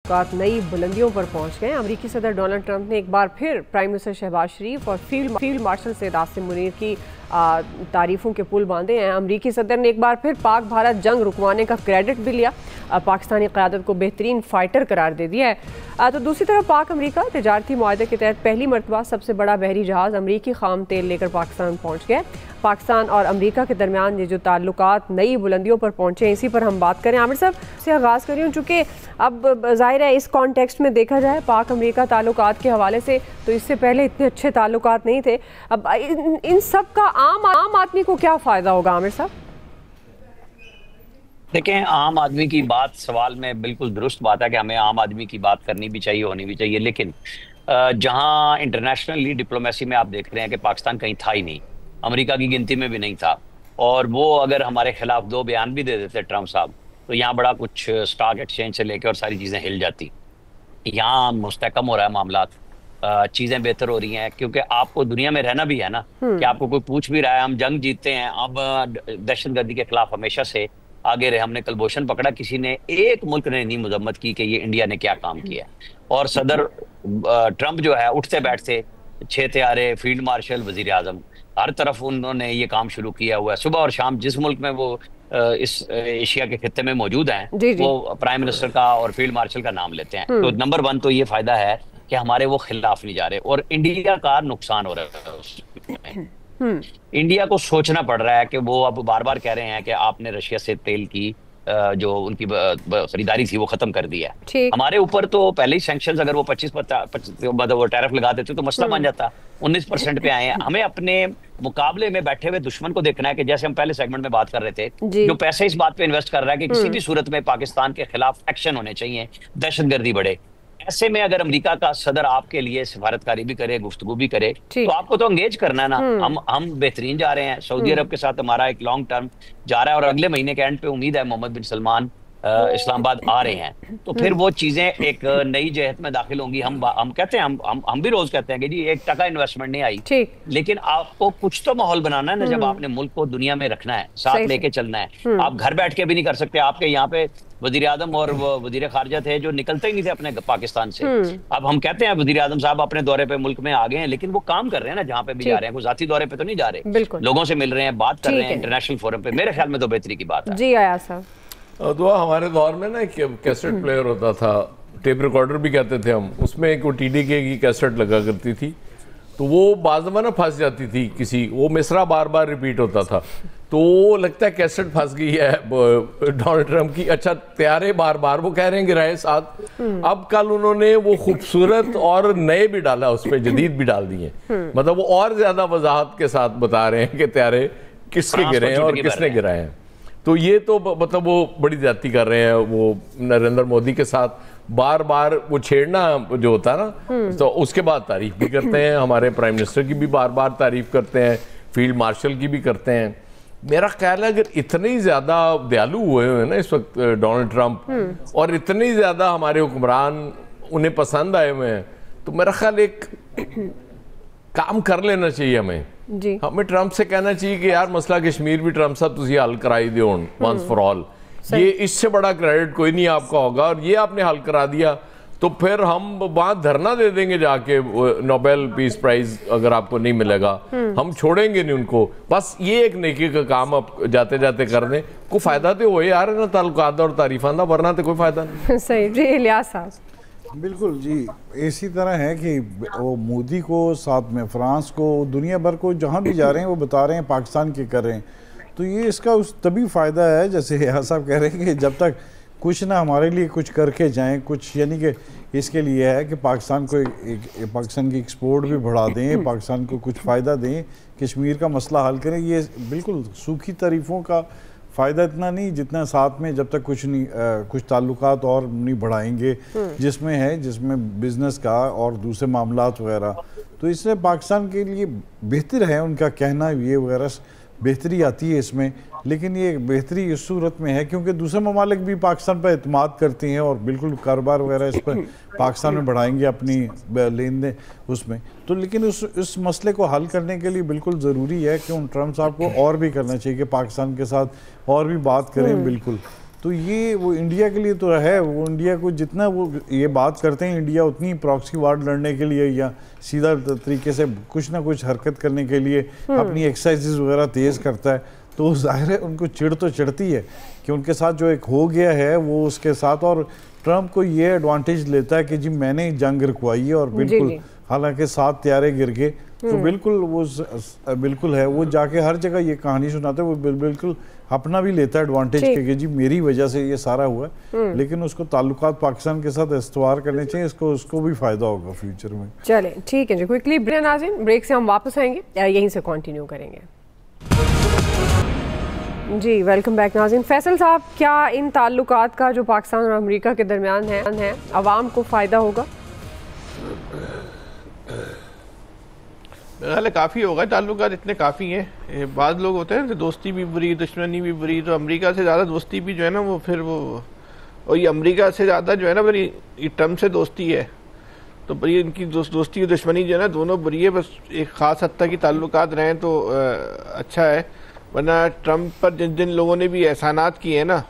ताल्लुकात नई बुलंदियों पर पहुंच गए। अमरीकी सदर डोनाल्ड ट्रंप ने एक बार फिर प्राइम मिनिस्टर शहबाज शरीफ और फील्ड मार्शल सैयद आसिम मुनीर की तारीफों के पुल बांधे हैं। अमरीकी सदर ने एक बार फिर पाक भारत जंग रुकवाने का क्रेडिट भी लिया, पाकिस्तानी क़यादत को बेहतरीन फाइटर करार दे दिया है। तो दूसरी तरफ पाक अमरीका तिजारती मुआहदे के तहत पहली मरतबा सबसे बड़ा बहरी जहाज़ अमरीकी खाम तेल लेकर पाकिस्तान पहुँच गया। पाकिस्तान और अमरीका के दरमियान ये जो ताल्लुकात नई बुलंदियों पर पहुँचे हैं, इसी पर हम बात करें। आमिर साहब से आगाज़ करी हूँ, चूँकि अब ज़ाहिर है इस कॉन्टेक्स्ट में देखा जाए पाक अमरीका ताल्लुकात के हवाले से तो इससे पहले इतने अच्छे ताल्लुकात नहीं थे। अब इन सब का आम आदमी को क्या फ़ायदा होगा आमिर साहब? देखें, आम आदमी की बात सवाल में बिल्कुल दुरुस्त बात है कि हमें आम आदमी की बात करनी भी चाहिए, होनी भी चाहिए, लेकिन जहां इंटरनेशनली डिप्लोमेसी में आप देख रहे हैं कि पाकिस्तान कहीं था ही नहीं, अमेरिका की गिनती में भी नहीं था, और वो अगर हमारे खिलाफ 2 बयान भी दे देते ट्रंप साहब तो यहाँ बड़ा कुछ स्टॉक एक्सचेंज से लेकर और सारी चीज़ें हिल जाती। यहाँ मुस्तहकम हो रहा है मामला, चीज़ें बेहतर हो रही हैं, क्योंकि आपको दुनिया में रहना भी है ना, कि आपको कोई पूछ भी रहा है। हम जंग जीतते हैं, अब दहशतगर्दी के खिलाफ हमेशा से आगे रहे। हमने कुलभूषण पकड़ा, किसी ने एक मुल्क ने नहीं मजम्मत की कि ये इंडिया ने क्या काम किया। और सदर ट्रंप जो है उठते बैठते 6 तैयारे, फील्ड मार्शल, वजीर आजम, हर तरफ उन्होंने ये काम शुरू किया हुआ है। सुबह और शाम जिस मुल्क में वो इस एशिया के खित्ते में मौजूद हैं, वो प्राइम मिनिस्टर का और फील्ड मार्शल का नाम लेते हैं। तो नंबर 1 तो ये फायदा है कि हमारे वो खिलाफ नहीं जा रहे, और इंडिया का नुकसान हो रहा है। इंडिया को सोचना पड़ रहा है कि वो अब बार बार कह रहे हैं कि आपने रशिया से तेल की जो उनकी खरीदारी थी वो खत्म कर दी है। हमारे ऊपर तो पहले ही सैंक्शंस, अगर वो 25 वो टैरिफ लगा देते तो मसला बन जाता। 19% पे आए हैं। हमें अपने मुकाबले में बैठे हुए दुश्मन को देखना है कि जैसे हम पहले सेगमेंट में बात कर रहे थे, जो पैसे इस बात पे इन्वेस्ट कर रहा है कि किसी भी सूरत में पाकिस्तान के खिलाफ एक्शन होने चाहिए, दहशतगर्दी बढ़े। ऐसे में अगर अमेरिका का सदर आपके लिए सिफारतकारी भी करे, गुफ्तगू भी करे, तो आपको तो एंगेज करना है ना। हम बेहतरीन जा रहे हैं, सऊदी अरब के साथ हमारा एक लॉन्ग टर्म जा रहा है, और अगले महीने के एंड पे उम्मीद है मोहम्मद बिन सलमान इस्लामाबाद आ रहे हैं, तो फिर वो चीजें एक नई जहत में दाखिल होंगी। हम कहते हैं, हम भी रोज कहते हैं कि जी 1 टका इन्वेस्टमेंट नहीं आई, लेकिन आपको कुछ तो माहौल बनाना है ना। जब आपने मुल्क को दुनिया में रखना है, साथ लेके चलना है, आप घर बैठ के भी नहीं कर सकते। आपके यहाँ पे वजीर आजम और वजीर खारजा थे जो निकलते ही नहीं थे अपने पाकिस्तान से। अब हम कहते हैं वजीर आजम साहब अपने दौरे पे मुल्क में आ गए हैं, लेकिन वो काम कर रहे हैं ना, जहाँ पे भी जा रहे हैं, कोई जाती दौरे पे तो नहीं जा रहे, लोगों से मिल रहे हैं, बात कर रहे हैं इंटरनेशनल फोरम पे। मेरे ख्याल में तो बेहतरी की बात है। जी आया साहब, दुआ हमारे दौर में ना एक कैसेट प्लेयर होता था, टेप रिकॉर्डर भी कहते थे हम, उसमें एक TDK की कैसेट लगा करती थी, तो वो बाज़मा ना फंस जाती थी किसी, वो मिसरा बार बार रिपीट होता था, तो लगता है कैसेट फंस गई है डोनाल्ड ट्रंप की। अच्छा, तैयारे बार बार वो कह रहे हैं गिराए साथ। अब कल उन्होंने वो खूबसूरत और नए भी डाला, उस पर जदीद भी डाल दिए, मतलब वो और ज्यादा वजाहत के साथ बता रहे हैं कि तैयारे किसके गिरे हैं और किसने गिराए हैं। तो ये तो मतलब वो बड़ी ज्यादती कर रहे हैं वो नरेंद्र मोदी के साथ, बार बार वो छेड़ना जो होता है ना, तो उसके बाद तारीफ भी करते हैं, हमारे प्राइम मिनिस्टर की भी बार बार तारीफ करते हैं, फील्ड मार्शल की भी करते हैं। मेरा ख्याल है अगर इतने ही ज्यादा दयालु हुए हैं ना इस वक्त डोनाल्ड ट्रंप, और इतने ही ज्यादा हमारे हुक्मरान उन्हें पसंद आए हुए हैं, तो मेरा ख्याल एक काम कर लेना चाहिए हमें ट्रंप से कहना चाहिए कि यार मसला कश्मीर भी ट्रंप साहब तुझे हल कराई दो वंस फॉर ऑल। ये इससे बड़ा क्रेडिट कोई नहीं आपका होगा, और ये आपने हल करा दिया तो फिर हम वहां धरना दे देंगे जाके, नोबेल पीस प्राइज अगर आपको नहीं मिलेगा हम छोड़ेंगे नहीं उनको। बस ये एक नेकी का काम आप जाते जाते कर दें, कोई फायदा तो हो यार ना ताल्लुकात और तारीफान, वरना तो कोई फायदा नहीं। सही जी इलियास साहब, बिल्कुल जी, इसी तरह है कि वो मोदी को, साथ में फ्रांस को, दुनिया भर को जहाँ भी जा रहे हैं वो बता रहे हैं पाकिस्तान के कर रहे हैं। तो ये इसका उस तभी फ़ायदा है, जैसे यहाँ साहब कह रहे हैं कि जब तक कुछ ना हमारे लिए कुछ करके जाएं, कुछ यानी कि इसके लिए है कि पाकिस्तान को पाकिस्तान की एक्सपोर्ट भी बढ़ा दें, पाकिस्तान को कुछ फ़ायदा दें, कश्मीर का मसला हल करें। ये बिल्कुल सूखी तारीफ़ों का फ़ायदा इतना नहीं जितना साथ में जब तक कुछ नहीं कुछ ताल्लुकात और नहीं बढ़ाएंगे जिसमें बिज़नेस का और दूसरे मामलात वगैरह। तो इसलिए पाकिस्तान के लिए बेहतर है, उनका कहना ये वगैरह बेहतरी आती है इसमें, लेकिन ये बेहतरी इस सूरत में है क्योंकि दूसरे ममालिक भी पाकिस्तान पर एतमाद करते हैं और बिल्कुल कारोबार वगैरह इस पर पाकिस्तान में बढ़ाएंगे अपनी लेन देन उसमें। तो लेकिन उस मसले को हल करने के लिए बिल्कुल ज़रूरी है कि उन ट्रंप साहब को और भी करना चाहिए कि पाकिस्तान के साथ और भी बात करें बिल्कुल, तो ये वो इंडिया के लिए तो है, वो इंडिया को जितना वो ये बात करते हैं इंडिया उतनी प्रॉक्सी वार लड़ने के लिए या सीधा तरीके से कुछ ना कुछ हरकत करने के लिए अपनी एक्सरसाइजेज वगैरह तेज़ करता है, तो जाहिर है उनको चिढ़ तो चढ़ती है कि उनके साथ जो एक हो गया है वो उसके साथ। और ट्रंप को ये एडवांटेज लेता है कि जी मैंने जंग रुकवाई है, और बिल्कुल हालांकि 7 त्यारे गिर गए, तो बिल्कुल वो बिल्कुल है, वो जाके हर जगह ये कहानी सुनाते हैं, वो बिल्कुल अपना भी लेता है एडवांटेज कि जी मेरी वजह से ये सारा हुआ है, लेकिन उसको ताल्लुकात पाकिस्तान के साथ इस्तवार करने चाहिए, उसको भी फायदा होगा फ्यूचर में। चले ठीक है जी, क्विकली ब्रेक नाज़रीन, ब्रेक से हम वापस आएंगे या यहीं से कंटिन्यू करेंगे। जी वेलकम बैक नाज़रीन। फैसल साहब, क्या इन ताल्लुकात का जो पाकिस्तान और अमेरिका के दरमियान है अवाम को फ़ायदा होगा? मेरा ख्याल है काफ़ी होगा, ताल्लुकात इतने काफ़ी हैं। बाद लोग होते हैं ना दोस्ती भी बुरी दुश्मनी भी बुरी, तो अमेरिका से ज़्यादा दोस्ती भी जो है ना वो फिर वो, और ये अमेरिका से ज़्यादा जो है ना बड़ी ट्रम्प से दोस्ती है, तो बड़ी इनकी दोस्ती और दुश्मनी जो है ना दोनों बुरी है। बस एक ख़ास हद तक की ताल्लुकात रहें तो अच्छा है, वरना ट्रम्प पर जिन जिन लोगों ने भी एहसानात किए हैं ना,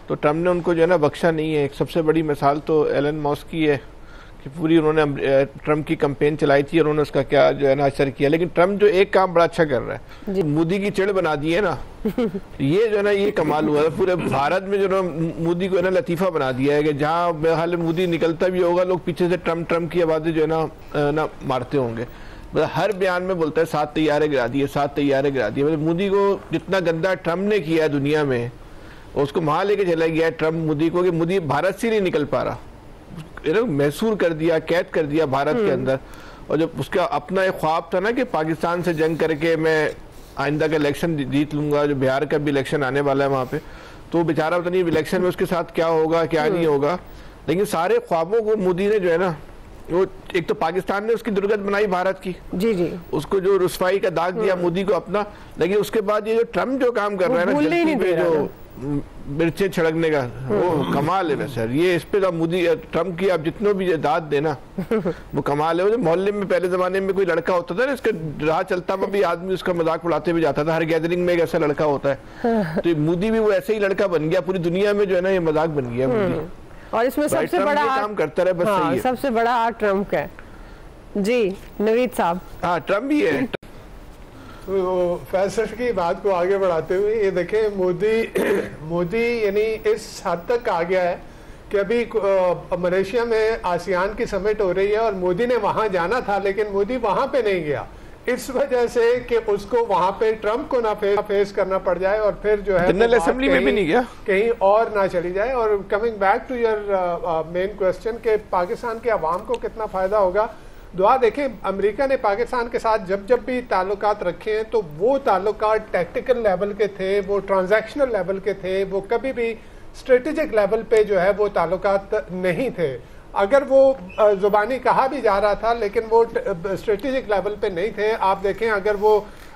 तो ट्रम्प ने उनको जो है ना बख्शा नहीं है। एक सबसे बड़ी मिसाल तो एलन मस्क की है कि पूरी उन्होंने ट्रम्प की कैंपेन चलाई थी और उन्होंने उसका क्या जो है ना असर किया। लेकिन ट्रम्प जो एक काम बड़ा अच्छा कर रहा है, मोदी की चिड़ बना दी है ना, ये जो है ना ये कमाल हुआ है पूरे भारत में, जो ना मोदी को है ना लतीफ़ा बना दिया है कि जहाँ हाल मोदी निकलता भी होगा लोग पीछे से ट्रम्प की आवाज़ें जो है ना मारते होंगे। मतलब हर बयान में बोलता है 7 तैयारे गिरा दिए, 7 तैयारे गिरा दिए। मतलब मोदी को जितना गंदा ट्रम्प ने किया है दुनिया में, उसको वहाँ लेके चला गया है ट्रम्प मोदी को कि मोदी भारत से नहीं निकल पा रहा, महसूर कर दिया, कैद कर दिया भारत के अंदर। और जब उसका अपना एक ख्वाब था ना कि पाकिस्तान से जंग करके मैं आइंदा का इलेक्शन जीत लूंगा, जो बिहार का भी इलेक्शन आने वाला है वहाँ पे, तो बेचारा पता नहीं इलेक्शन में उसके साथ क्या होगा क्या नहीं होगा। लेकिन सारे ख्वाबों को मोदी ने जो है ना, वो एक तो पाकिस्तान ने उसकी दुर्गत बनाई भारत की, जी उसको जो रुसवाई का दाग दिया मोदी को अपना। लेकिन उसके बाद ये जो ट्रम्प जो काम कर रहा है ना, जल्दी में जो मिर्चें छिड़कने का, वो कमाल है वैसे। ये इस पे मोदी ट्रम्प की आप जितनों भी दाद देना वो कमाल है। वो मोहल्ले में पहले जमाने में कोई लड़का होता था ना, इसका राह चलता में भी आदमी उसका मजाक उड़ाते भी जाता था, हर गैदरिंग में एक ऐसा लड़का होता है। तो मोदी भी वो ऐसे ही लड़का बन गया, पूरी दुनिया में जो है ना ये मजाक बन गया मोदी। और इसमें सबसे बड़ा काम करता रहे बस, सही है। सबसे बड़ा हाथ ट्रम्प का है जी। नवीद साहब, हाँ ट्रम्प भी है। तो फैसल की बात को आगे बढ़ाते हुए ये देखें, मोदी यानी इस हद तक आ गया है कि अभी मलेशिया में आसियान की समिट हो रही है और मोदी ने वहां जाना था, लेकिन मोदी वहां पे नहीं गया इस वजह से कि उसको वहां पे ट्रम्प को ना फेस करना पड़ जाए और फिर जो है जनरल असेंबली में भी नहीं गया, कहीं और ना चली जाए। और coming back to your main question के पाकिस्तान के अवाम को कितना फायदा होगा, दुआ देखें, अमेरिका ने पाकिस्तान के साथ जब भी ताल्लुकात रखे हैं तो वो ताल्लुकात टैक्टिकल लेवल के थे, वो ट्रांजैक्शनल लेवल के थे, वो कभी भी स्ट्रेटेजिक लेवल पे जो है वो ताल्लुकात नहीं थे। अगर वो जुबानी कहा भी जा रहा था लेकिन वो स्ट्रेटेजिक लेवल पे नहीं थे। आप देखें, अगर वो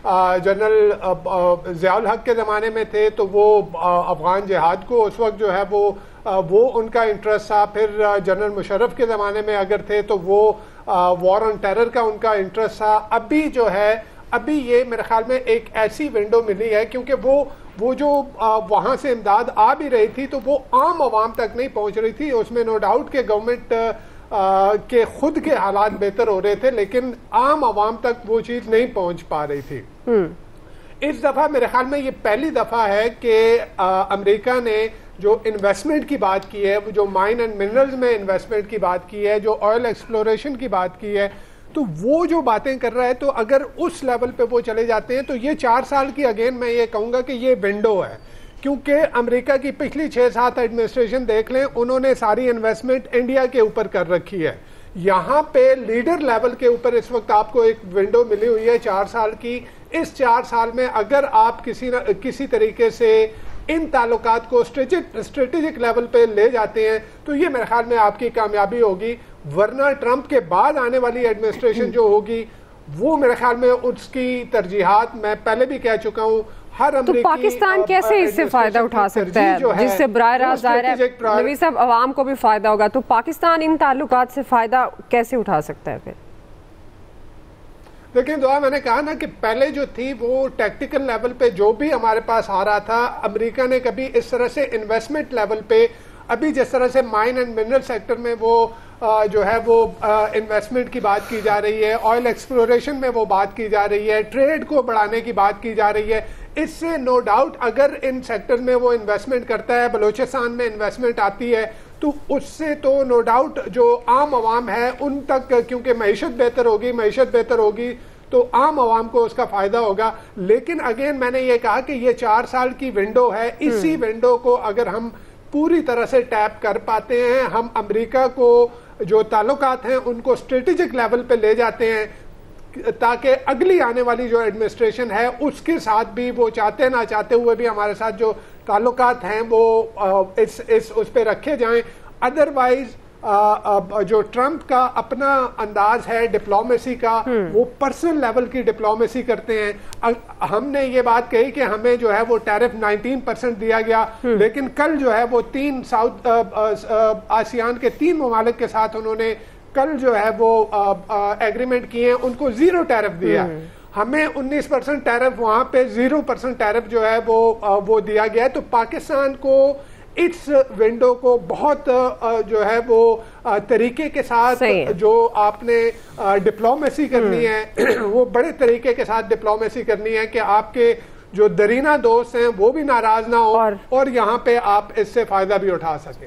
जनरल ज़ियाउल हक के ज़माने में थे तो वो अफगान जिहाद को उस वक्त जो है वो उनका इंटरेस्ट था। फिर जनरल मुशर्रफ के ज़माने में अगर थे तो वो वॉर ऑन टेरर का उनका इंटरेस्ट था। अभी जो है, अभी ये मेरे ख्याल में एक ऐसी विंडो मिली है, क्योंकि वो जो वहाँ से इमदाद आ भी रही थी तो वो आम आवाम तक नहीं पहुँच रही थी। उसमें नो डाउट के गवर्नमेंट के खुद के हालात बेहतर हो रहे थे, लेकिन आम आवाम तक वो चीज़ नहीं पहुँच पा रही थी। इस दफ़ा मेरे ख्याल में ये पहली दफ़ा है कि अमेरिका ने जो इन्वेस्टमेंट की बात की है, वो जो माइन एंड मिनरल्स में इन्वेस्टमेंट की बात की है, जो ऑयल एक्सप्लोरेशन की बात की है, तो वो जो बातें कर रहा है, तो अगर उस लेवल पे वो चले जाते हैं तो ये 4 साल की, अगेन मैं ये कहूँगा कि ये विंडो है। क्योंकि अमेरिका की पिछली 6-7 एडमिनिस्ट्रेशन देख लें, उन्होंने सारी इन्वेस्टमेंट इंडिया के ऊपर कर रखी है। यहाँ पे लीडर लेवल के ऊपर इस वक्त आपको एक विंडो मिली हुई है 4 साल की। इस 4 साल में अगर आप किसी तरीके से इन ताल्लुकात को स्ट्रेटेजिक लेवल पे ले जाते हैं तो ये मेरे ख्याल में आपकी कामयाबी होगी। वरना ट्रंप के बाद आने वाली एडमिनिस्ट्रेशन जो होगी वो मेरे ख्याल में उसकी तरजीहात, मैं पहले भी कह चुका हूँ, हर तो पाकिस्तान कैसे इससे फायदा उठा सकता है, जिससे बराह रास्त ज़ाहिर है नबी साहब अवाम को भी फायदा होगा, तो पाकिस्तान इन ताल्लुकात से फायदा कैसे उठा सकता है फिर? लेकिन दुआ मैंने कहा ना कि पहले जो थी वो टैक्टिकल लेवल पे जो भी हमारे पास आ रहा था, अमेरिका ने कभी इस तरह से इन्वेस्टमेंट लेवल पे, अभी जिस तरह से माइन एंड मिनरल सेक्टर में वो जो है वो इन्वेस्टमेंट की बात की जा रही है, ऑयल एक्सप्लोरेशन में वो बात की जा रही है, ट्रेड को बढ़ाने की बात की जा रही है, इससे नो डाउट अगर इन सेक्टर में वो इन्वेस्टमेंट करता है, बलूचिस्तान में इन्वेस्टमेंट आती है, तो उससे तो नो डाउट जो आम आवाम है उन तक, क्योंकि मईशत बेहतर होगी तो आम आवाम को उसका फायदा होगा। लेकिन अगेन मैंने ये कहा कि ये 4 साल की विंडो है, इसी विंडो को अगर हम पूरी तरह से टैप कर पाते हैं, हम अमेरिका को जो ताल्लुकात हैं उनको स्ट्रेटेजिक लेवल पे ले जाते हैं, ताकि अगली आने वाली जो एडमिनिस्ट्रेशन है उसके साथ भी वो चाहते ना चाहते हुए भी हमारे साथ जो ताल्लुकात हैं वो उस पे रखे जाएं। अदरवाइज जो ट्रंप का अपना अंदाज है डिप्लोमेसी का, वो पर्सनल लेवल की डिप्लोमेसी करते हैं। हमने ये बात कही कि हमें जो है वो टैरिफ 19% दिया गया, लेकिन कल जो है वो 3 साउथ आसियान के 3 ममालिक के साथ उन्होंने कल जो है वो एग्रीमेंट किए हैं, उनको 0 टैरिफ दिया। हमें 19% टैरिफ, वहां पे 0% टैरिफ जो है वो दिया गया है। तो पाकिस्तान को इस विंडो को बहुत जो है वो तरीके के साथ जो आपने डिप्लोमेसी करनी है वो बड़े तरीके के साथ डिप्लोमेसी करनी है कि आपके जो दरीना दोस्त हैं वो भी नाराज ना हो और यहाँ पे आप इससे फायदा भी उठा सकें।